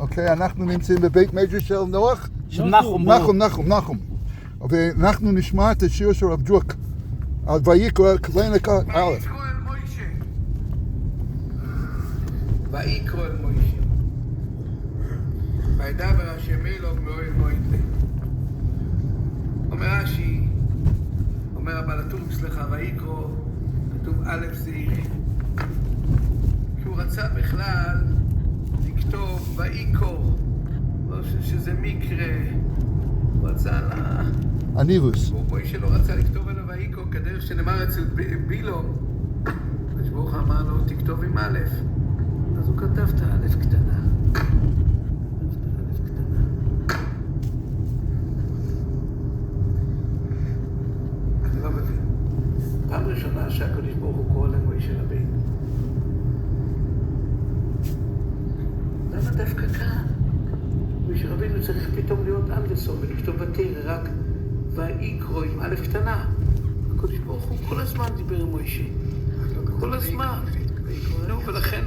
אוקיי, אנחנו נמצאים בבית מדרש של נוח? של נחום. ואנחנו נשמע את השיר של רב דרוק על ויקרא קלנק א'. ויקרא אל מוישה. וידבר השם אלוהים מאוהל מועד ב'. אומר רש"י, אומר הבעל הטור, ויקרא, כתוב א' זעירים. שהוא רצה בכלל לכתוב ויקרא, לא שזה מקרה, הוא רצה הניבוס. מוישה לא רצה לכתוב אלו ויקרא כדרך שנאמר אצל בילום. הקדוש ברוך הוא אמר לו, תכתוב עם א', אז הוא כתב את האלף קטנה. אני לא מבין. פעם ראשונה שהקדוש ברוך הוא קורא למוישה רבינו. למה דווקא כאן? מוישה רבינו צריך פתאום להיות אנדרסון ולכתוב בתורה רק ויקרא עם א' קטנה. הקדוש ברוך הוא כל הזמן דיבר עם מוישה. כל הזמן. נו, ולכן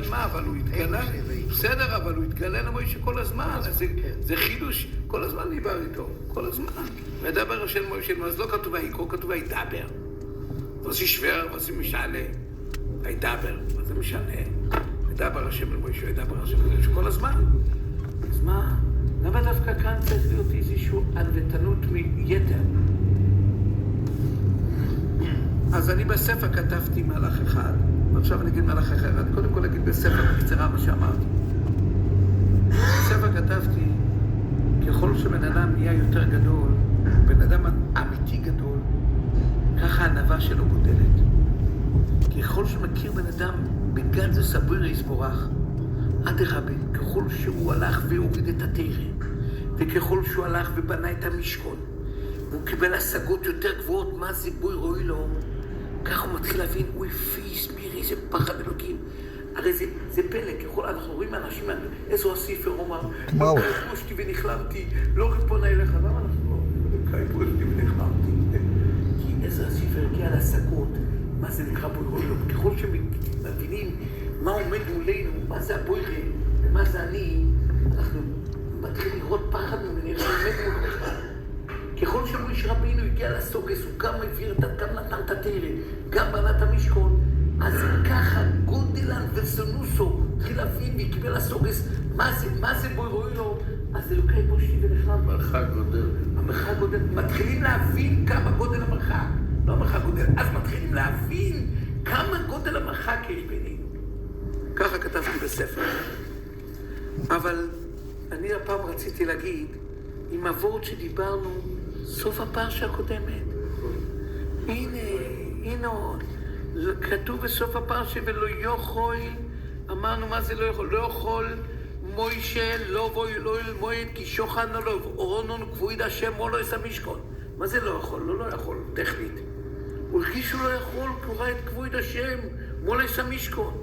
מה? אבל הוא התגלה, בסדר, אבל הוא התגלה למוישה כל הזמן, זה חידוש, כל הזמן דיבר איתו, כל הזמן. מדבר השם מוישה, אז לא כתוב ויקרא, כתוב וידבר. ועושה שוור, ועושה משנה, וידבר, מה זה משנה? וידבר השם אל מוישה, וידבר השם אל מוישה, כל הזמן. אז מה? למה דווקא כאן צריך להיות איזשהו ענוותנות מיתר? אז אני בספר כתבתי מהלך אחד, ועכשיו אני אגיד מהלך אחר. אני קודם כל אגיד בספר בקצרה מה שאמרתי. בספר כתבתי, ככל שבן אדם נהיה יותר גדול, בן אדם אמיתי גדול, ככה הענווה שלו גודלת. ככל שמכיר בן אדם בגן זה סביר יסבורך, אדרבה, ככל שהוא הלך והוריד את התורה, וככל שהוא הלך ובנה את המשכון, והוא קיבל השגות יותר גבוהות, מה זה בוי רואי לו, כך הוא מתחיל להבין, הוא הפיס, מירי, זה פחד אלוקים. הרי זה פלא, ככל אנחנו רואים אנשים, איזו הספר אומר, לא קייפושתי ונחלמתי, לא ריפונה אליך, למה אנחנו לא קייפושתי ונחלמתי? כי איזו הספר הגיע להשגות, מה זה נקרא בוי רואי לו, ככל שמבינים מה עומד מולנו, מה זה הבוירה ומה זה אני, אנחנו מתחילים לראות פחד ממני, איך עומד מולנו. ככל שמוישה רבינו הגיע לסוגס, הוא גם העביר, גם נתן את התורה, גם בנה את המשכון, אז ככה גודלן וסונוסו התחיל להבין וקיבל לסוגס, מה זה בוי רואי לו? אז אלוקי בושתי ונחלם. מרחק גודל. המרחק גודל. מתחילים להבין כמה גודל המרחק. לא המרחק גודל, אז מתחילים להבין כמה גודל המרחק יש בינינו. ככה כתבתי בספר. אבל אני הפעם רציתי להגיד, עם הוורד שדיברנו, סוף הפרשה הקודמת. הנה עוד. כתוב בסוף הפרשה, ולא יוכל, אמרנו מה זה לא יכול? לא יכול מוישה, לא מועד, כי שוכן לו, אורונון כבוד השם, מולו יש המשכון. מה זה לא יכול? לא יכול, טכנית. הוא הרגיש שהוא לא יכול, כי הוא ראה את כבוד השם, מולו יש המשכון.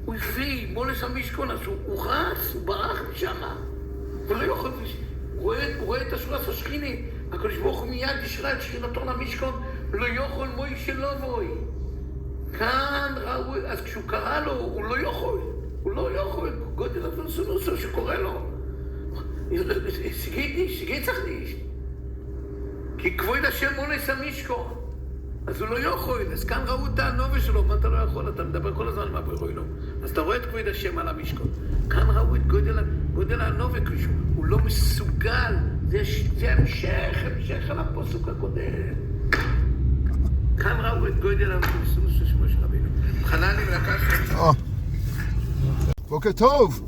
הוא הביא, מולו יש המשכון, אז הוא רץ, הוא ברח משם. הוא לא יכול, הוא רואה את השורס השכיני, הקדוש ברוך הוא מיד ישרה את שכינתו למשכון, לא יכול מוישה לא בוי. כאן ראו, אז כשהוא קרא לו, הוא לא יכול, גודל הסונוסו שקורא לו. סגי צריך ניש. כי כבוד השם מונס המשכון. אז הוא לא יכול, אז כאן ראו את הנובה שלו, מה אתה לא יכול? אתה מדבר כל הזמן מה בואי לו. אז אתה רואה את כבוד השם על המשכון. כאן ראו את גודל הנובה, הוא לא מסוגל, זה המשך על הפסוק הקודם. כאן ראו את גודל הסונוסו של משה רבינו. חנני ולקחת. בוקר טוב.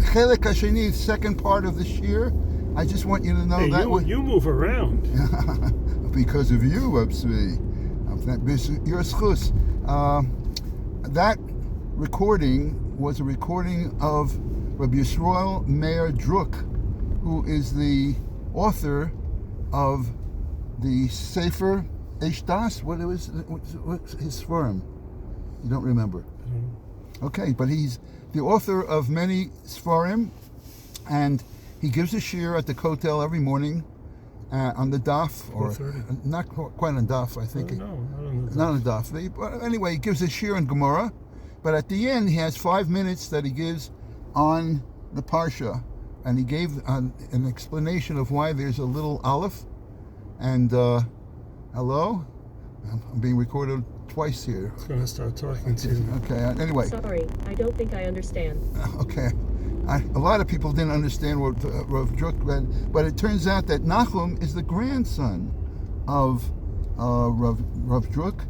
חלק השני, second part of the shir. I just want you to know that you move around. Because of you, Absvi. Your schus. That recording was a recording of Rabbi Yisrael Meir Druk, who is the author of the Sefer Eshdas. What's his firm? You don't remember? Okay, but he's the author of many Sfarim, and he gives a shir at the Kotel every morning on the daf, or not quite on daf, I think. Not on the daf. But anyway, he gives a shir on Gemara, but at the end he has 5 minutes that he gives on the Parsha, and he gave an explanation of why there's a little aleph. And hello? I'm being recorded twice here. It's going to start talking to you. Okay, anyway. Sorry, I don't think I understand. Okay. A lot of people didn't understand what Rav Druk read, but it turns out that Nachum is the grandson of Rav Druk.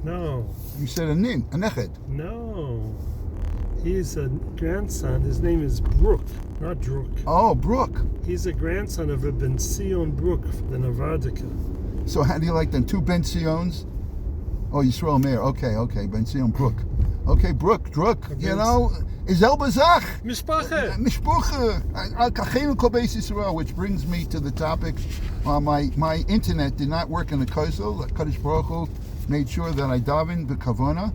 No. You said a neched. No. He's a grandson. His name is Brook, not Druk. Oh, Brook. He's a grandson of a Ben Sion Brook, the Navardika. So how do you like them? Two Ben Sions? Oh, Yisrael Meir. Okay. Ben Sion Brook. Okay, Brook, Druk. You know, Izel Bazach. Mishpacha. Mishpucha. Kol Beis Yisrael, which brings me to the topic. My internet did not work in the Kosel. Kadosh Baruch Hu made sure that I daven b'kavona,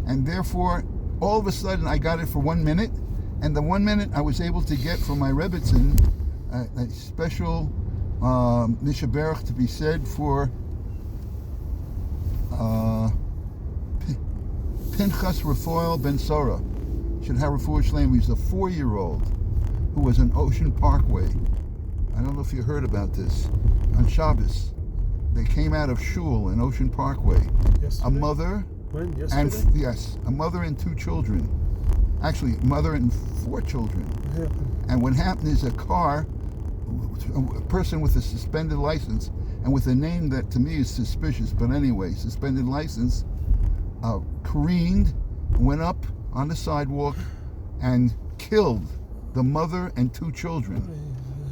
and therefore, all of a sudden, I got it for 1 minute, and the 1 minute I was able to get from my Rebbetzin a special Mishaberach to be said for Pinchas Raphael Ben Sora. Should have Refuah Shleim. He's a 4-year-old who was in Ocean Parkway. I don't know if you heard about this. On Shabbos, they came out of shul in Ocean Parkway. Yesterday? A mother. When? Yesterday? Yes, a mother and 2 children. Actually, a mother and 4 children. What happened? And what happened is a person with a suspended license, and with a name that to me is suspicious, but anyway, suspended license, careened, went up on the sidewalk, and killed the mother and 2 children.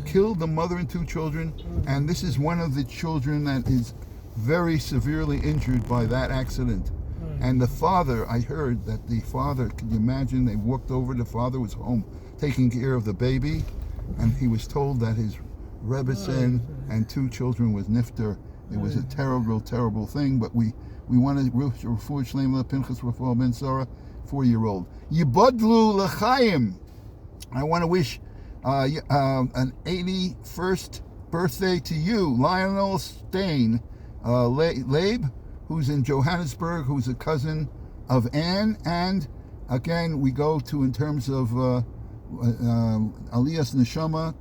Killed the mother and 2 children, and this is one of the children that is very severely injured by that accident. And the father, I heard that the father, can you imagine, they walked over, the father was home taking care of the baby, and he was told that his Rebbetzin and 2 children was nifter. It was a terrible, terrible thing, but we want to refuah shleim Pinchas Raphael Ben Sora, 4-year-old. Yibadlu l'chaim. I want to wish an 81st birthday to you, Lionel Stain Leib, who's in Johannesburg, who's a cousin of Anne. And again, we go to, in terms of Aliyas Neshama,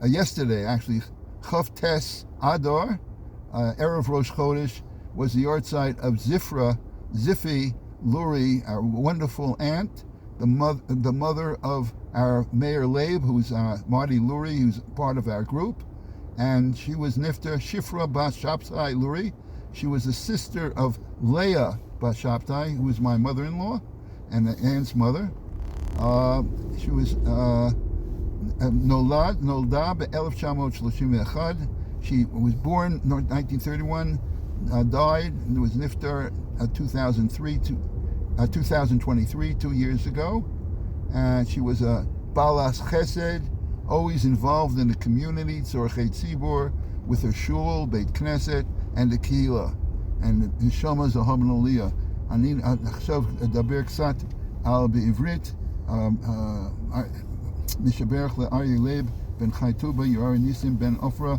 yesterday actually, Chav Tes Adar, Erev Rosh Chodesh, was the yahrzeit of Zifi Luri, our wonderful aunt, the mother of our Mayor Leib, who's Marty Luri, who's part of our group, and she was Nifter Shifra Bas Shabtai Luri. She was the sister of Leah Bas Shabtai, who was my mother-in-law and Anne's mother. She was Nolda ב-1931. She was born in 1931, died, and was Nifter 2023, 2 years ago. And she was a Balas Chesed, always involved in the community, Tzorchei Tzibor, with her shul, Beit Knesset, and the Kehila. And Neshama Zahav Noliyah. אני עכשיו אדבר קצת על בעברית. משבח לאריה לייב, בן חי טובה, יוארי ניסים, בן עופרה,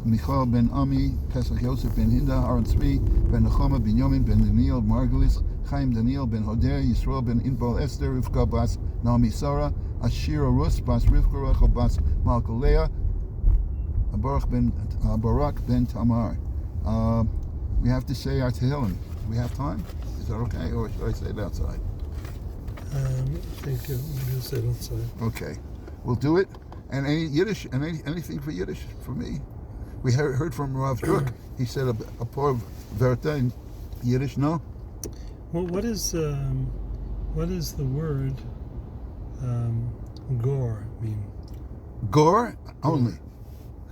מיכל בן עמי, פסח יוסף בן הינדה, ארן צבי, בן נחמה, בנימין, בן דניאל, מרגליס, חיים דניאל, בן הודר, ישראל בן ענבל אסתר, רבקה בס נעמי שרה, אשירה רוס, בס רבקה רחל בס מלכה לאה, ברק בן תמר. We have to say our Tehillim. Do we have time? Is that okay? Or should I say it outside? I think we'll say it outside. Okay. We'll do it. And any Yiddish, and anything for Yiddish for me. We heard from Rav Druk. He said a part of Verta in Yiddish, no? Well, what is the word gore mean? Gore? Only.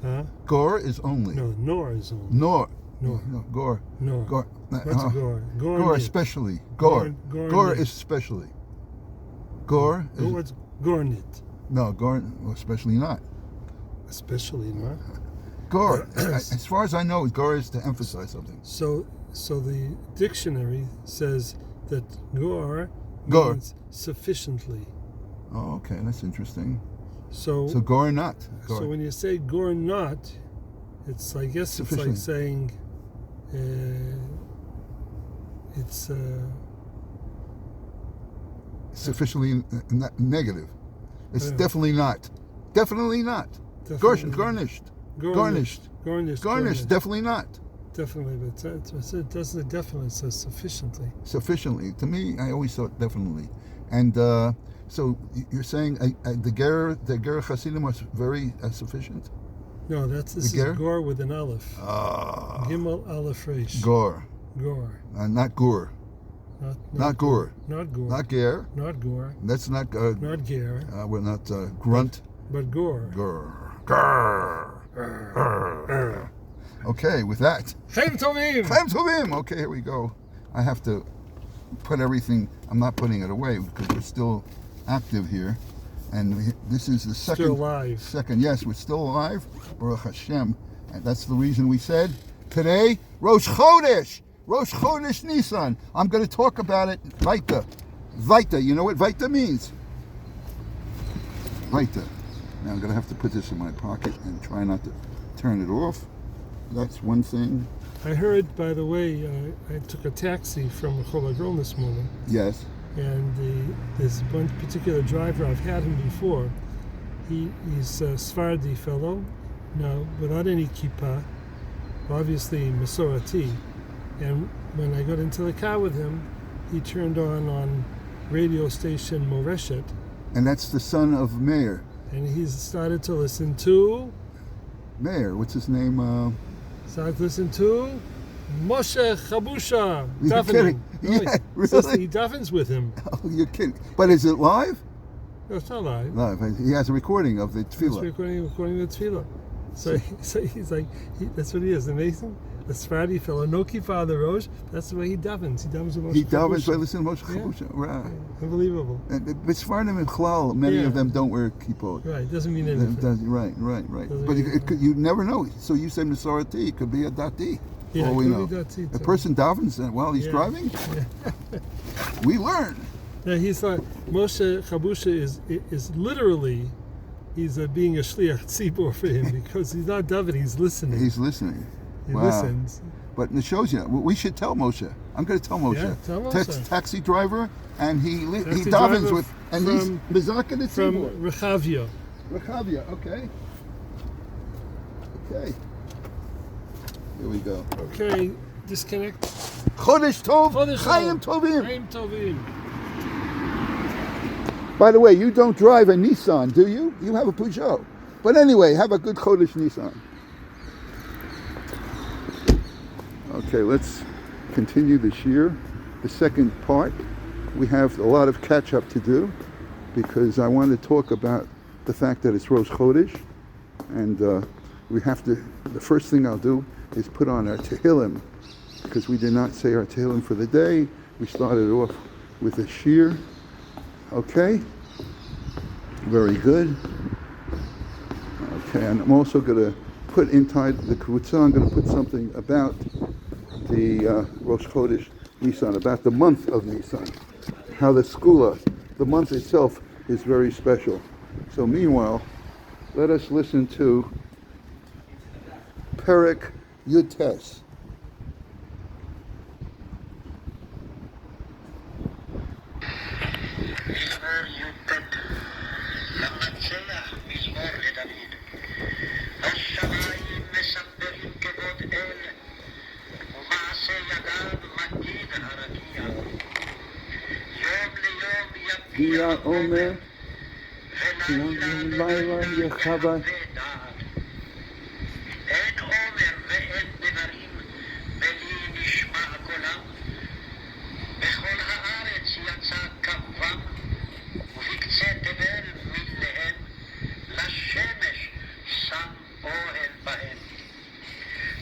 Huh? Gore is only. No, nor is only. Nor. Nor. No, gore. Nor. Gore. What's gore? Gore especially. Gore. Gore is especially. Gore is... What's gornit? No, gore, especially not. Especially not? Gore, as far as I know, gore is to emphasize something. So the dictionary says that gore means sufficiently. Oh, okay, that's interesting. So gore not. Gore. So when you say gore not, it's, I guess it's like saying it's sufficiently negative. It's Yeah. definitely not. Definitely not. Definitely. Garnished. Garnished. Definitely not. Definitely, but it doesn't definitely say sufficiently. Sufficiently. To me, I always thought definitely. And so you're saying the Ger Hasidim was very sufficient? No, this is ger? Gor with an Aleph. Gimel Aleph Reish. Gor. Gor. Not Gur. Not Gur. Not Gor. Not Ger. Not Gor. That's not... Not Ger. we're not grunt. But Gor. Gur. Gur. Okay, with that. Chaim Tovim! Chaim Tovim! Okay, here we go. I have to put everything... I'm not putting it away because we're still active here. And this is the second... Still alive. Yes, we're still alive. Baruch Hashem. And that's the reason we said today, Rosh Chodesh. Rosh Chodesh Nisan. I'm going to talk about it. Vaita. Vaita. You know what Vaita means? Vaita. Now I'm going to have to put this in my pocket and try not to turn it off. That's one thing. I heard, by the way, I took a taxi from Rehovot this morning. Yes. And this one particular driver, I've had him before. He's a Sephardi fellow, now without any kippah, obviously Masorati. And when I got into the car with him, he turned on radio station Moreshet. And that's the son of Meir. And he started to listen to... Meir, what's his name? Started to listen to Moshe Chabusha. You're kidding. Yeah, really? He davens with him. Oh, you're kidding. But is it live? No, it's not live. Live. He has a recording of the He's tefillah. recording the tefillah. So he's like, that's what he is, amazing. The Sephardi fellow, no kippah on the rosh. That's the way he davens. He davens with Moshe. He davens Chabusha. by listening to Moshe Yeah. Chabusha. Right. Yeah. Unbelievable. But Sephardim and Chalal, many Yeah. of them don't wear kippot. Right, doesn't mean anything. Right. Doesn't But mean you never know. So you say Masorati, it could be a Dati. Yeah, all we it know. could be Dati, A too. person davens while he's Yeah. driving. Yeah. We learn. Yeah, he's like, Moshe Chabusha is literally, he's being a shliach tzibor for him because he's not davening, he's listening. He's listening. He Wow. listens. But it shows you. We should tell Moshe. I'm going to tell Moshe. Yeah, tell Moshe. Taxi driver, and he Taxi davens driver with, and he's Mizaka the From Tzibor. Rechavia. Rechavia, okay. Okay. Here we go. Okay, disconnect. Chodesh Tov, Chodesh Chaim Tov. Tovim. Chaim Tovim. By the way, you don't drive a Nissan, do you? You have a Peugeot. But anyway, have a good Chodesh Nissan. Okay, let's continue this year. The second part, we have a lot of catch up to do because I want to talk about the fact that it's Rosh Chodesh, and we have to. The first thing I'll do is put on our Tehillim because we did not say our Tehillim for the day. We started off with a shir. Okay, very good. Okay, and I'm also going to put inside the Kavutza, I'm going to put something about the Rosh Chodesh Nisan, about the month of Nisan, how the Skula, the month itself, is very special. So meanwhile, let us listen to Perek Yutes. מזמור י"ט למנצח מזמור לדוד. השמיים מספרים כבוד אל ומעשה ידיו מגיד הרקיע. יום ליום יביע עומר ולילה יחווה דעת. אין עומר ואין דברים בלי נשמע קולם. בכל הארץ יצא כאובם, ובקצה תבל מלהם, לשמש שם אוהל בהם.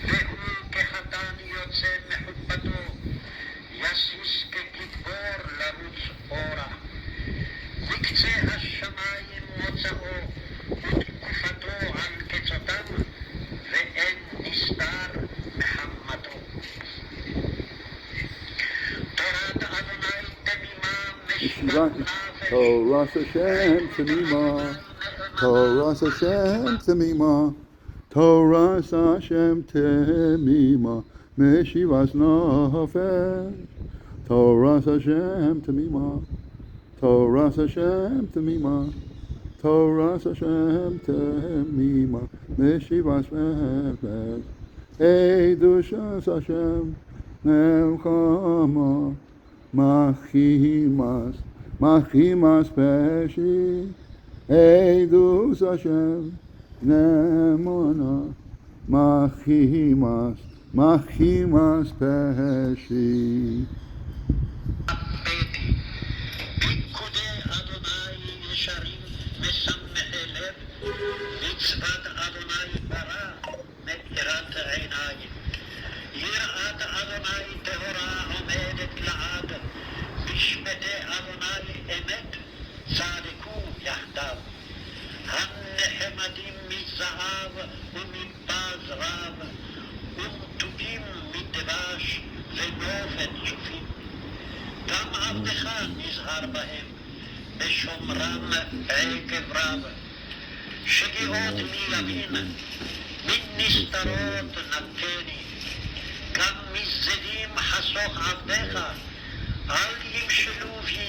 והוא כחתן יוצא מחופתו, יסיס כגיבור לרוץ אורה. בקצה השמיים מוצאו, ותקופתו על קצותם, ואין נסתר מחמתו. Torah Hashem Temima, Torah Hashem Temima, Torah Hashem Temima, Meshivas Nafesh, Torah Hashem Temima. Torah Hashem Tamima, Torah Hashem Tamima, Meshivas Mefes, Eidushas Hashem, Nemchama, Machimas, Machimas Peshi, Eidus Hashem, Nemona, Machimas, Machimas Peshi. פיקודי אדוני ישרים משמחי לב, מצוות אדוני ברא מאירת עיניים. יראת אדוני טהורה עומדת לעד, משפטי אדוני אמת צדקו יחדיו. הנחמדים מזהב ומפז רב, ומתוקים מדבש ונופת צופים. גם עבדך נזהר בהם, בשומרם עקב רב. שגיאות מימין, מן נסתרות נתני, גם מזדים חסוך עבדך, אל ימשלו בי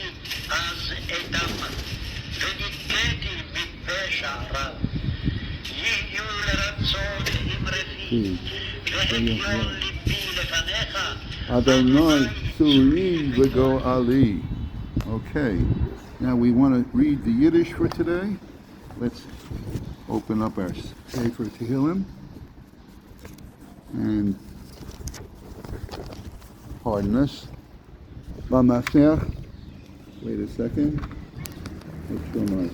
אז אדם, ונתקדי מפשע רב. יהיו לרצון אמרתי, והגיון ליבי לפניך, Adonai Suri V'go Ali. Okay, now we want to read the Yiddish for today. Let's open up our Sefer Tehillim and pardon us. B'masech. Wait a second. Which one?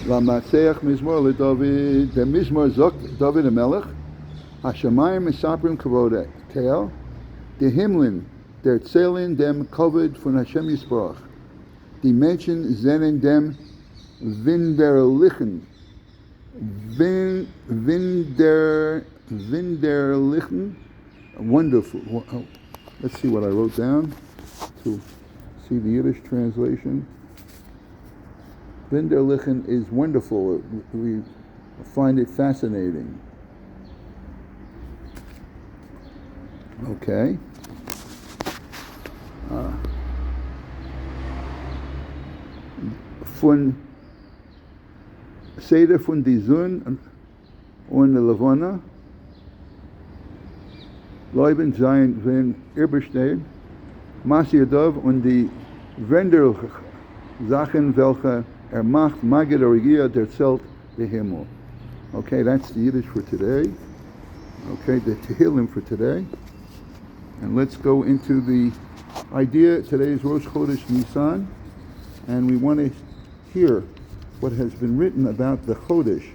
B'masech Mizmor LeDavid. The Mizmor Zok David HaMelech. Hashemayim Misaprim Kavod Tel. The Himlin der Zelin dem Kovid von Hashem Yisbarach. Die Menschen sehnen dem Winderlichen. Winderlichen. Wonderful. Let's see what I wrote down to see the Yiddish translation. Winderlichen is wonderful. We find it fascinating. Okay. Von Seder von die Sonne und der Levana Leuben sein, wenn überstehen, Masiyadov und die Sachen, welche macht, Magid Origia, der Zelt, the Himmel. Okay, that's the Yiddish for today. Okay, the Tehillim for today. And let's go into the idea. Today is Rosh Chodesh Nisan, and we want to hear what has been written about the Chodesh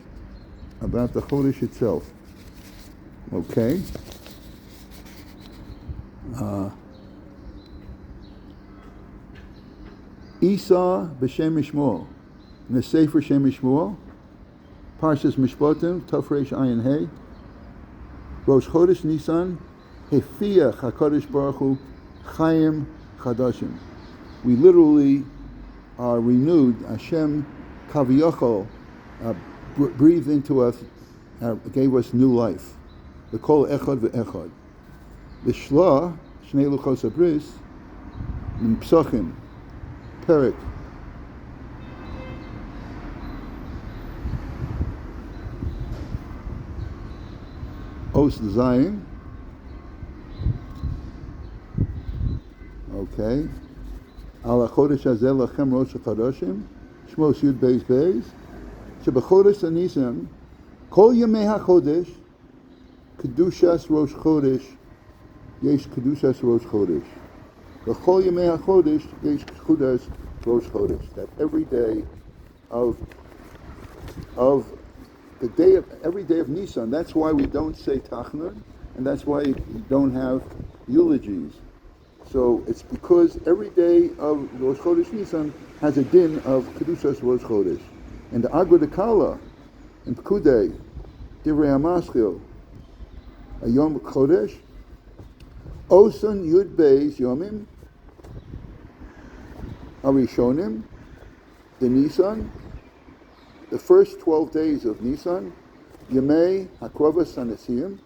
itself. Okay? Esau b'Shem Mishmuel, in the Sefer Shem Mishmuel, Parshas Mishpatim, Tafresh Ayin Hey, Rosh Chodesh Nisan, Hefiach HaKadosh Baruch Hu Chaim Chadashim. We literally are renewed. Hashem Kaviyachol breathed into us, gave us new life. The Kol Echad ve'Echad. The Shla, Shnei Luchos HaBris, in Psachim, Perek. Os Zayin. Okay. Al HaChodesh Hazeh Lachem Rosh HaChadoshim, Shmos Yud Beis Beis, Shebechodesh Nisan, Kol Yemei HaChodesh, Kedushas Rosh Chodesh, Yesh Kedushas Rosh Chodesh. B'chol Yemei HaChodesh, Yesh Kedushas Rosh Chodesh. That every day of every day of Nisan. That's why we don't say Tachnun, and that's why we don't have eulogies. So it's because every day of Rosh Chodesh Nisan has a din of Kedushas Rosh Chodesh. And the Agro de Kala, in Pekudei, Divrei HaMaschil, a Yom Chodesh, Osun Yud Beis Yomim, Arishonim, the Nisan, the first 12 days of Nisan, Yemei HaKrovas HaNesiim,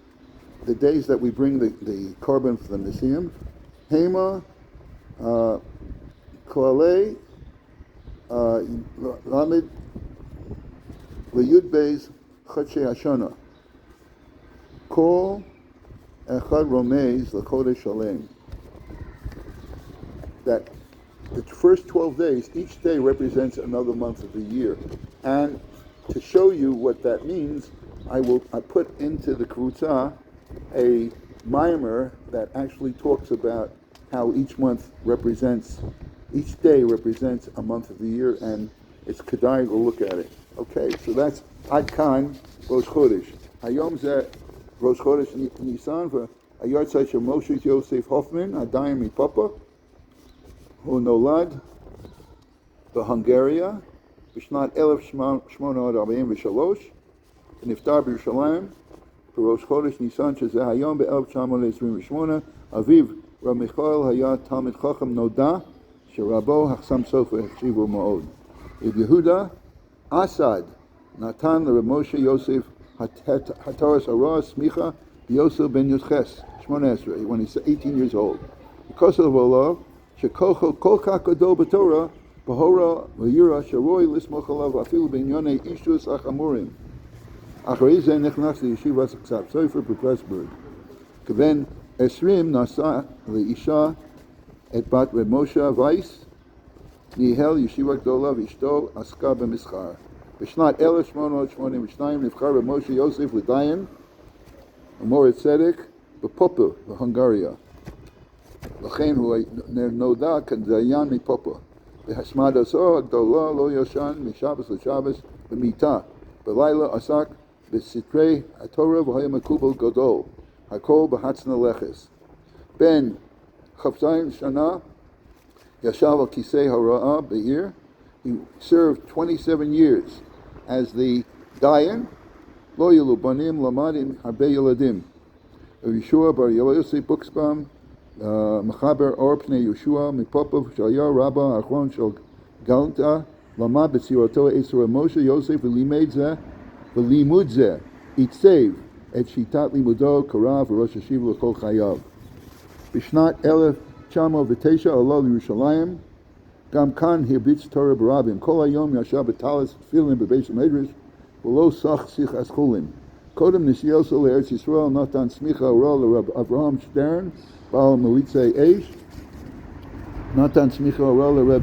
the days that we bring the carbon for the Nesiim, Hema כללי למד ליוד בייז חודשי השנה. כל אחד רומז לחודש שלם. That the first 12 days, each day represents another month of the year. And to show you what that means, I put into the Krutza a mimer that actually talks about how each day represents a month of the year, and it's kedai to look at it. Okay, so that's Ad Kan Rosh Chodesh. Hayom Zeh Rosh Chodesh Nisan for a yahrzeit of Moshe Yosef Hoffman, Adayim Mipapa, who nolad בהונגריה בשנת 1843 ונפטר בירושלים בראש חודש ניסן שזה היום ב-1928. אביו רב מיכאל היה תלמיד חכם נודע שרבו החסם סופר החשיבו מאוד. רב יהודה אסד נתן לרב משה יוסף התורס הרוע סמיכה ביוסף בן י"ח 18 when he's 18 years old. because of Allah שכוחו כל כך גדול בתורה בהורה וירא שרוי לסמוך עליו אפילו בענייני אישוס החמורים. אחרי זה נכנס לישיבת כסף סופר בפרסבורג. כבן 20 נשא לאישה את בת רב משה וייס, ניהל ישיבה גדולה ואשתו עסקה במסחר. בשנת 1882 נבחר רב משה יוסף לדיין ומורה צדק בפופה בהונגריה. לכן הוא נודע כדיין מפופה. בהשמדתו הגדולה לא ישן משבס לשבס במיטה. בלילה עסק בסתרי התורה והיה מקובל גדול. הכל בהצנע לכס. בן כ"ז שנה ישב על כיסא ההוראה בעיר. He served 27 years as the dayan. לא ילו בנים למד עם הרבה ילדים. יהושע בר יוסי בוקסבאום מחבר אור פני יהושע מפופוב שהיה רבא האחרון של גלנטה, למד בצירתו אצל משה יוסף ולימוד זה עיצב את שיטת לימודו כרב וראש ישיבה לכל חייו. בשנת 1909 עלה לירושלים, גם כאן הרביץ תורה ברבים. כל היום ישב בתלת תפילין בבית המדרש ולא סח שיחת חולין. קודם נסיעתו לארץ ישראל נתן סמיכה הוראה לרב אברהם שטרן בעל מליצי אש, נתן סמיכה הוראה לרב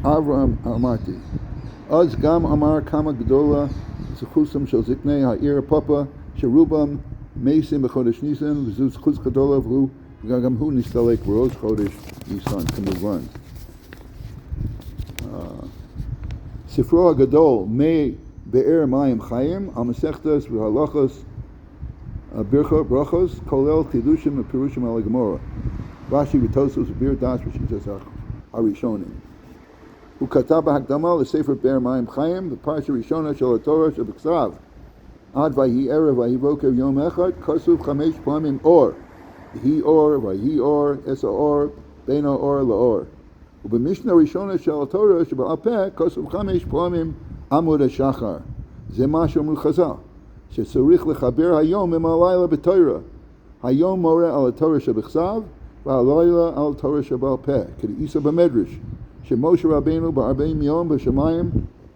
אברהם אמרתי. אז גם אמר כמה גדולה זכוסם של זקני העיר פופה שרובם מייסים בחודש ניסן, וזו זכות גדולה וגם הוא נסתלק בראש חודש ניסן כמובן. ספרו הגדול מי באר מים חיים, המסכתס והלכות ברכות, כולל חידושים ופירושים על הגמרא. רש"י ותוספות וביר דש ושיטת הראשונים. הוא כתב בהקדמה לספר באר מים חיים, בפרשה הראשונה של התורה שבכתב. עד ויהי ערב ויהי בוקר יום אחד, כתוב 5 פעמים אור. ויהי אור, ויהי אור, 10 אור, בין האור לאור. ובמשנה הראשונה של התורה שבעל פה, כתוב 5 פעמים עמוד השחר. זה מה שאומר חז"ל, שצריך לחבר היום עם הלילה בתורה. היום מורה על התורה שבכתב, והלילה על התורה שבעל פה. כדאיסא במדרש, שמשה רבינו ב40 יום בשמיים,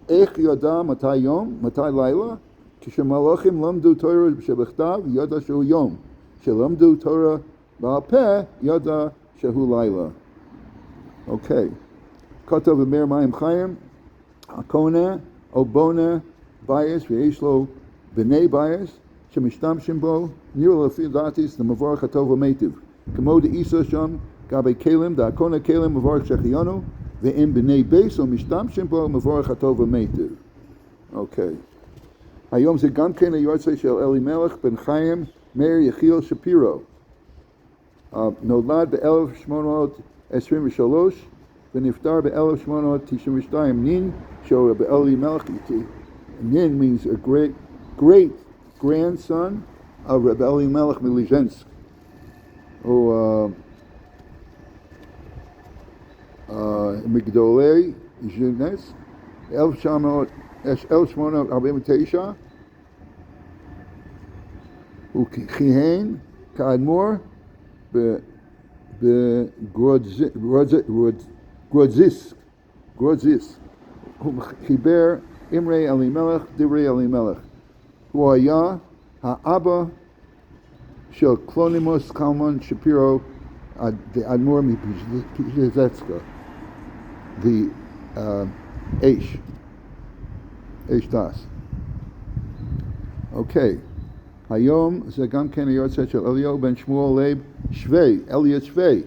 איך ידע מתי יום, מתי לילה? כשמלאכים למדו תורה שבכתב, ידע שהוא יום. כשלמדו תורה בעל פה, ידע שהוא לילה. אוקיי. כתב במאר מים חיים, הקונה או בונה בייס, ויש לו בני בייס, שמשתמשים בו, נראה לפי דעתיס, למבורך הטוב ומיטיב. כמו דאיסא שם, גבי כלים, דהקונה כלים מבורך שחיינו, ואם בני בייסו משתמשים בו, מבורך הטוב ומיטיב. אוקיי. היום זה גם כן היורצייט של אלימלך בן חיים מאיר יחיאל שפירו. נולד ב-1823 ונפטר ב-1892. נין של רבי אלימלך, Nin means a great grandson of Rabbi Elimelech Milizhensk, who מגדולי ז'נס, 1849, הוא כיהן כאדמו"ר Grodzisk, חיבר אמרי אלימלך, דברי אלימלך. הוא היה האבא של קלונימוס קלמן שפירו, the Admor מפיזצקה, the Eish Das. Okay. היום זה גם כן היורצייט של אליהו בן שמואל לייב שווי, אליot שווי,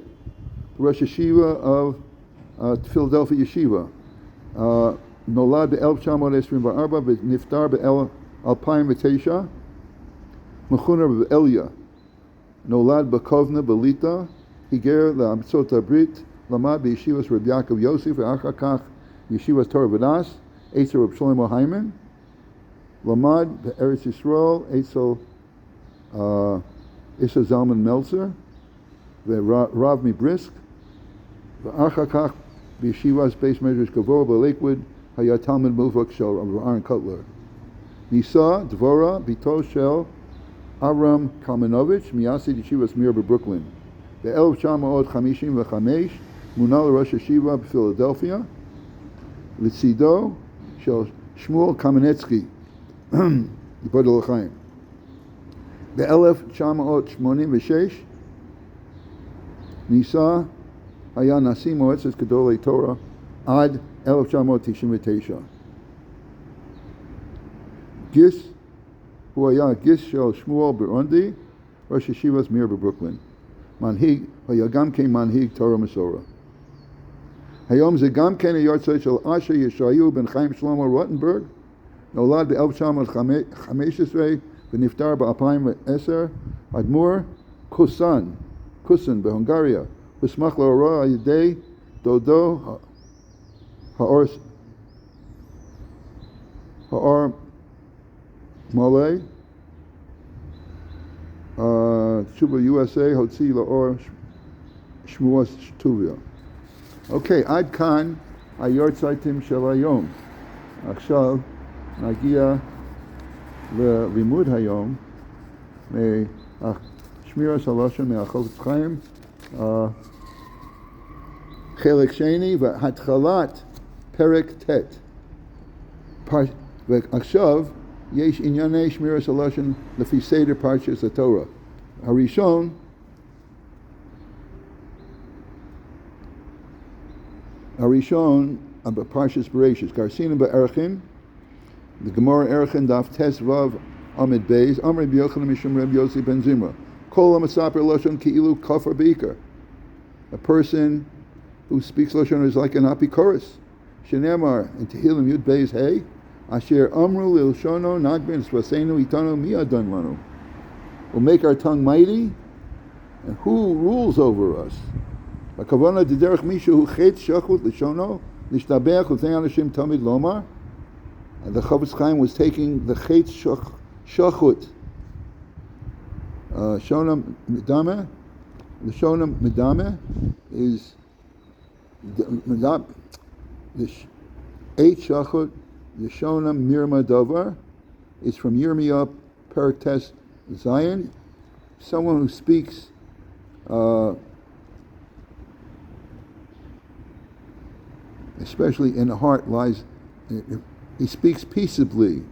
ראש ישיבה of Philadelphia ישיבה. נולד ב-1924 ונפטר ב-2009. מחונר באליה. נולד בקובנה בליטא, היגר לארצות הברית, למד בישיבת רבי יעקב יוסף ואחר כך ישיבת תורה ודס, אצל רב שלמה היימן. למד בארץ ישראל אצל זלמן מלצר ורב מבריסק, ואחר כך בישיבת בייס מדרש גבוה בלייקווד היה תלמיד מובהק של רב אהרן קוטלר. נישא דבורה, ביתו של אברהם קלמנוביץ' מייסד ישיבת מיר בברוקלין. ב-1955 מונה לראש ישיבה בפילדלפיה, לצידו של שמואל קמנצקי, ייבדל לחיים. ב-1986 ניסה היה נשיא מועצת גדולי תורה עד 1999. הוא היה גיס של שמואל ברונדי, ראש ישיבת מיר בברוקלין. מנהיג, היה גם כן מנהיג תורה מסורה. היום זה גם כן היורצייט של אשר ישעיהו בן חיים שלמה רוטנברג, נולד ב-1915 ונפטר ב-2010, אדמו"ר קוסן בהונגריה, הוסמך להוראה על ידי דודו האור מלא, תשובה USA הוציא לאור שמועה טוביה. אוקיי, עד כאן היורצייטים של היום. עכשיו נגיע ללימוד היום שמירת הלשון מהחפץ חיים, חלק שני והתחלת פרק ט'. ועכשיו יש ענייני שמירת הלשון לפי סדר פרשת התורה. הראשון בפרשת בראשית, קרסינו בערכין, בגמור ערכין דף טס ו' עמוד בייז, אמר רבי יוחנן משום רבי יוסי בן זמרה, כל המספר לשון כאילו כופר בעיקר. A person who speaks lashon is like an apikoros. Shenamar in Tehillim Yud Beis Hey, Asher Amru Lilshono Nagbin Swasenu Itano Miadon Lanu. We'll make our tongue mighty, and who rules over us? Akavana Diderech Misha who chet shachut Lishono Lishtabeach Utnei Anashim Tamid Lomar. And the Chofetz Chaim was taking the chet shachut Shonam Midame. The Shonam Midame is the eight shachut. The Shonam Mirma Davar is from Yirmiyah Perek Tes Zion. Someone who speaks especially in the heart lies, he speaks peaceably,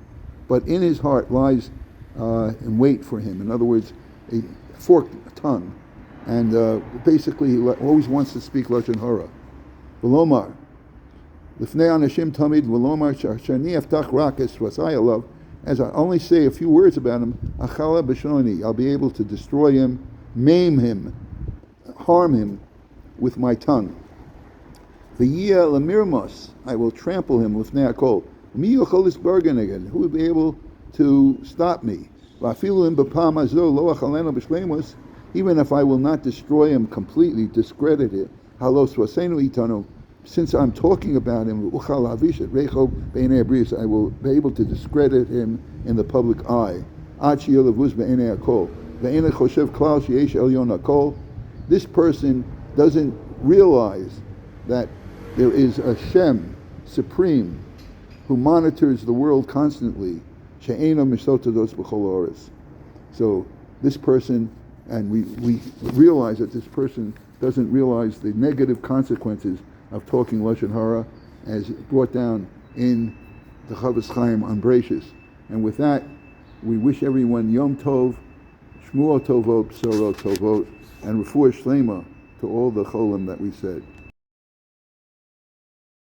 but in his heart lies and wait for him. In other words, a forked tongue. And basically he always wants to speak Lashon Hara. V'lomar, L'fnei anashim tamid v'lomar shani aftach rak es rasai alav, as I only say a few words about him, achala b'shoni, I'll be able to destroy him, maim him, harm him with my tongue. V'yia lamirmos, I will trample him l'fnei akol. Mi yochol isbargen again, who will be able to stop me? V'afilu him b'pam azo lo achalenu b'shleimus, even if I will not destroy him completely, discredit it, halos wasenu itanu, since I'm talking about him, I will be able to discredit him in the public eye. This person doesn't realize that there is a Shem, supreme, who monitors the world constantly. So this person, and we realize that this person doesn't realize the negative consequences of talking Lashon Hara, as brought down in the Chavis Chaim on Bereishis. And with that, we wish everyone Yom Tov, Shmuel Tovot, Bsorot Tovot, and Refuah Shlema to all the Cholim that we said.